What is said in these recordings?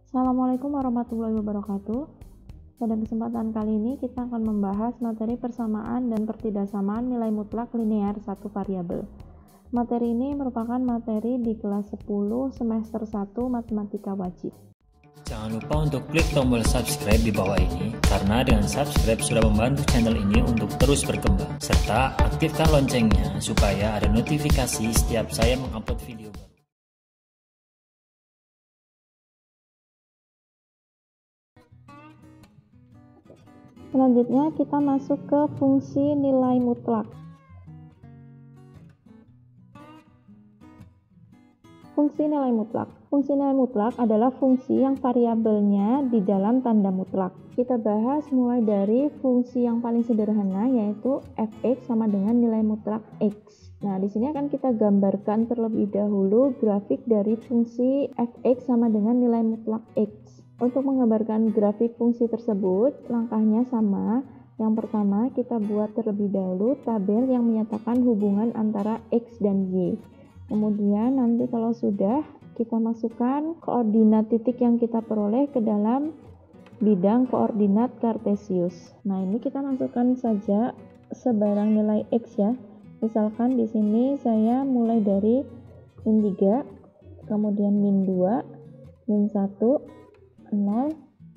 Assalamualaikum warahmatullahi wabarakatuh. Pada kesempatan kali ini kita akan membahas materi persamaan dan pertidaksamaan nilai mutlak linear satu variabel. Materi ini merupakan materi di kelas 10 semester 1 Matematika Wajib. Jangan lupa untuk klik tombol subscribe di bawah ini, karena dengan subscribe sudah membantu channel ini untuk terus berkembang, serta aktifkan loncengnya supaya ada notifikasi setiap saya mengupload video baru. Selanjutnya kita masuk ke fungsi nilai mutlak. Fungsi nilai mutlak. Fungsi nilai mutlak adalah fungsi yang variabelnya di dalam tanda mutlak. Kita bahas mulai dari fungsi yang paling sederhana, yaitu fx sama dengan nilai mutlak x. Nah, di sini akan kita gambarkan terlebih dahulu grafik dari fungsi fx sama dengan nilai mutlak x. Untuk menggambarkan grafik fungsi tersebut, langkahnya sama. Yang pertama, kita buat terlebih dahulu tabel yang menyatakan hubungan antara x dan y. Kemudian nanti kalau sudah, kita masukkan koordinat titik yang kita peroleh ke dalam bidang koordinat kartesius. Nah, ini kita masukkan saja sebarang nilai x ya. Misalkan di sini saya mulai dari min 3, kemudian min 2, min 1, 0,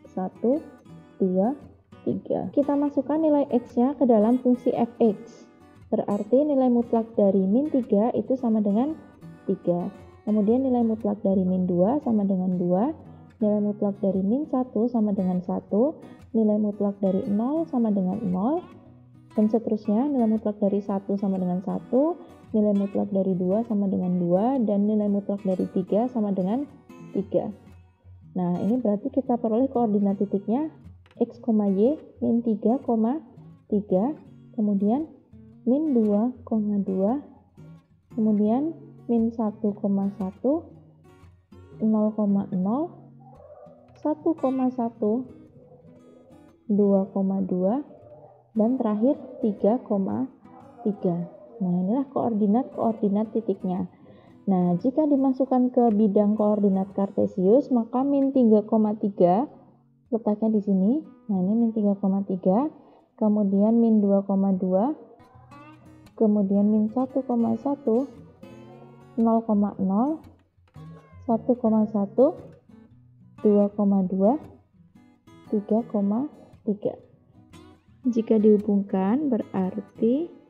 1, 2, 3. Kita masukkan nilai x-nya ke dalam fungsi fx. Berarti nilai mutlak dari min 3 itu sama dengan 3. Kemudian nilai mutlak dari min 2 sama dengan 2. Nilai mutlak dari min 1 sama dengan 1. Nilai mutlak dari 0 sama dengan 0. Dan seterusnya, nilai mutlak dari 1 sama dengan 1. Nilai mutlak dari 2 sama dengan 2. Dan nilai mutlak dari 3 sama dengan 3. Nah, ini berarti kita peroleh koordinat titiknya x, y, min 3, 3, kemudian min 2, 2, kemudian min 1, 1, 0, 0, 1,1, 2,2, dan terakhir 3,3. Nah, inilah koordinat titiknya. Nah, jika dimasukkan ke bidang koordinat kartesius, maka min 3,3 letaknya di sini. Nah, ini min 3,3, kemudian min 2,2, kemudian min 1,1, 0,0, 1,1, 2,2, 3,3. Jika dihubungkan berarti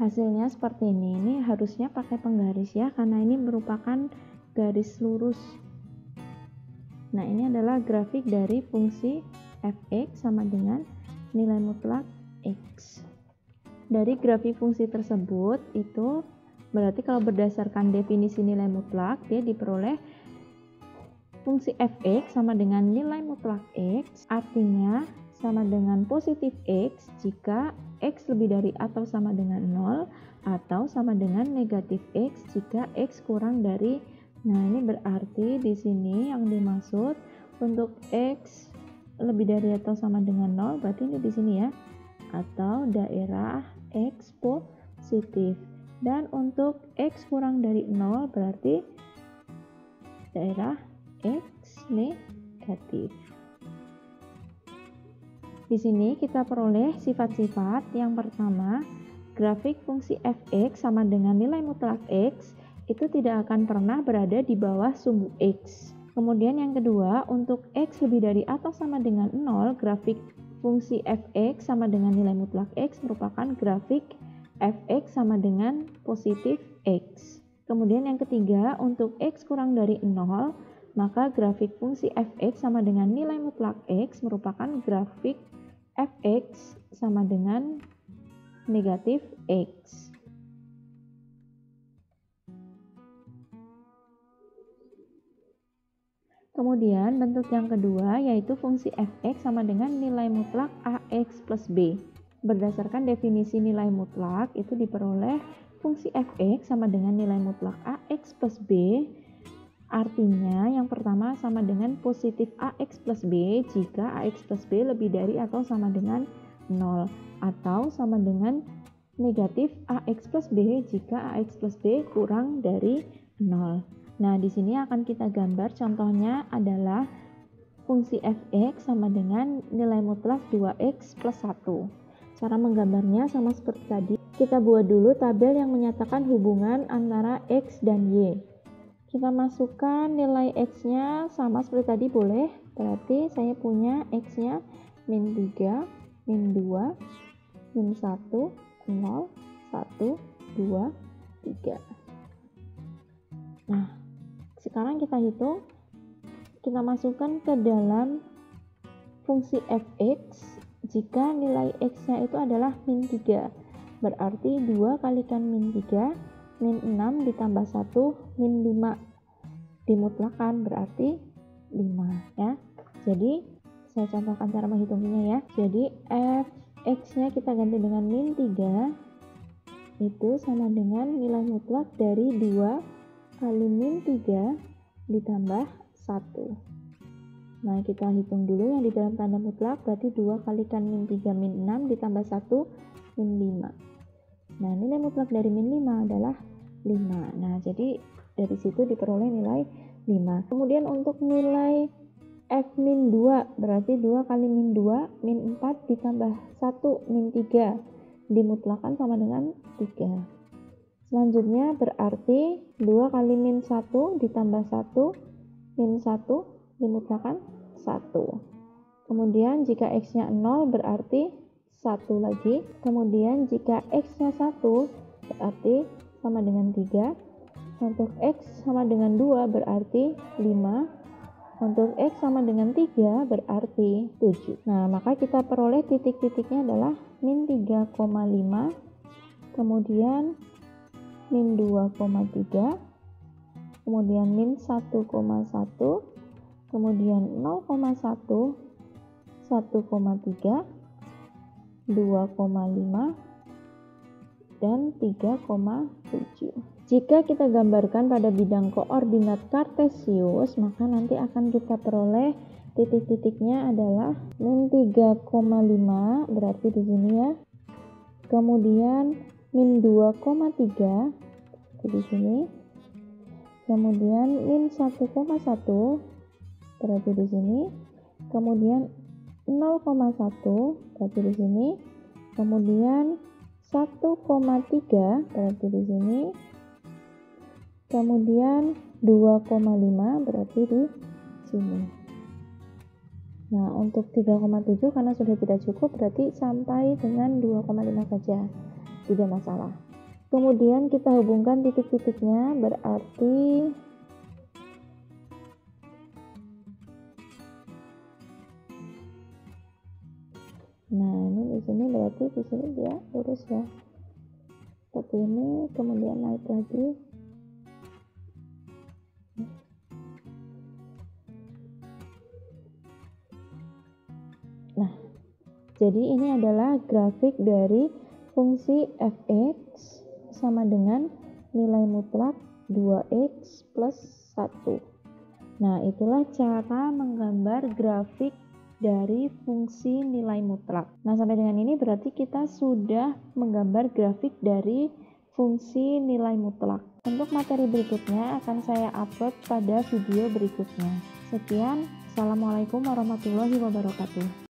hasilnya seperti ini. Ini harusnya pakai penggaris ya, karena ini merupakan garis lurus. Nah, ini adalah grafik dari fungsi fx sama dengan nilai mutlak x. Dari grafik fungsi tersebut, itu berarti kalau berdasarkan definisi nilai mutlak, dia diperoleh fungsi fx sama dengan nilai mutlak x, artinya sama dengan positif x jika x lebih dari atau sama dengan 0, atau sama dengan negatif x jika x kurang dari. Nah, ini berarti di sini yang dimaksud untuk x lebih dari atau sama dengan 0, berarti ini di sini ya, atau daerah x positif. Dan untuk x kurang dari 0 berarti daerah x negatif. Di sini kita peroleh sifat-sifat. Yang pertama, grafik fungsi fx sama dengan nilai mutlak x itu tidak akan pernah berada di bawah sumbu x. Kemudian yang kedua, untuk x lebih dari atau sama dengan 0, grafik fungsi fx sama dengan nilai mutlak x merupakan grafik fx sama dengan positif x. Kemudian yang ketiga, untuk x kurang dari 0, maka grafik fungsi fx sama dengan nilai mutlak x merupakan grafik fx sama dengan negatif x. Kemudian bentuk yang kedua yaitu fungsi fx sama dengan nilai mutlak ax plus b. Berdasarkan definisi nilai mutlak itu diperoleh fungsi fx sama dengan nilai mutlak ax plus b Artinya yang pertama sama dengan positif AX plus B jika AX plus B lebih dari atau sama dengan 0, atau sama dengan negatif AX plus B jika AX plus B kurang dari 0. Nah, di sini akan kita gambar contohnya adalah fungsi fx sama dengan nilai mutlak 2x plus 1. Cara menggambarnya sama seperti tadi. Kita buat dulu tabel yang menyatakan hubungan antara x dan y. Kita masukkan nilai x-nya sama seperti tadi boleh. Berarti saya punya x-nya min 3, min 2, min 1, 0, 1, 2, 3. Nah, sekarang kita hitung. Kita masukkan ke dalam fungsi fx jika nilai x-nya itu adalah min 3. Berarti 2 kalikan min 3, min 6 ditambah 1, min 5. Dimutlakan berarti 5 ya. Jadi saya contohkan cara menghitungnya ya. Jadi fx-nya kita ganti dengan min 3 itu sama dengan nilai mutlak dari 2 kali min 3 ditambah 1. Nah, kita hitung dulu yang di dalam tanda mutlak, berarti 2 kalikan min 3 min 6 ditambah 1 min 5. Nah, nilai mutlak dari min 5 adalah 5. Nah, jadi dari situ diperoleh nilai 5. Kemudian untuk nilai f min 2, berarti 2 kali min 2 min 4 ditambah 1 min 3 dimutlakan sama dengan 3. Selanjutnya berarti 2 kali min 1 ditambah 1 min 1 dimutlakan 1. Kemudian jika x-nya 0 berarti 1 lagi. Kemudian jika x-nya 1 berarti sama dengan 3. Untuk x sama dengan 2 berarti 5. Untuk x sama dengan 3 berarti 7. Nah, maka kita peroleh titik-titiknya adalah min 3,5, kemudian min 2,3, kemudian min 1,1, kemudian 0,1, 1,3, 2,5, dan 3,7. Jika kita gambarkan pada bidang koordinat kartesius, maka nanti akan kita peroleh titik-titiknya adalah min 3,5 berarti di sini ya. Kemudian min 2,3 di sini. Kemudian min 1,1 berarti di sini. Kemudian 0,1 berarti di sini. Kemudian 1,3 berarti di sini. Kemudian 2,5 berarti di sini. Nah, untuk 3,7 karena sudah tidak cukup berarti sampai dengan 2,5 saja. Tidak masalah. Kemudian kita hubungkan titik-titiknya berarti nah, ini di sini berarti di sini dia lurus ya. Seperti ini, kemudian naik lagi. Nah, jadi ini adalah grafik dari fungsi fx sama dengan nilai mutlak 2x plus 1. Nah, itulah cara menggambar grafik dari fungsi nilai mutlak. Nah, sampai dengan ini berarti kita sudah menggambar grafik dari fungsi nilai mutlak. Untuk materi berikutnya akan saya upload pada video berikutnya. Sekian, Assalamualaikum warahmatullahi wabarakatuh.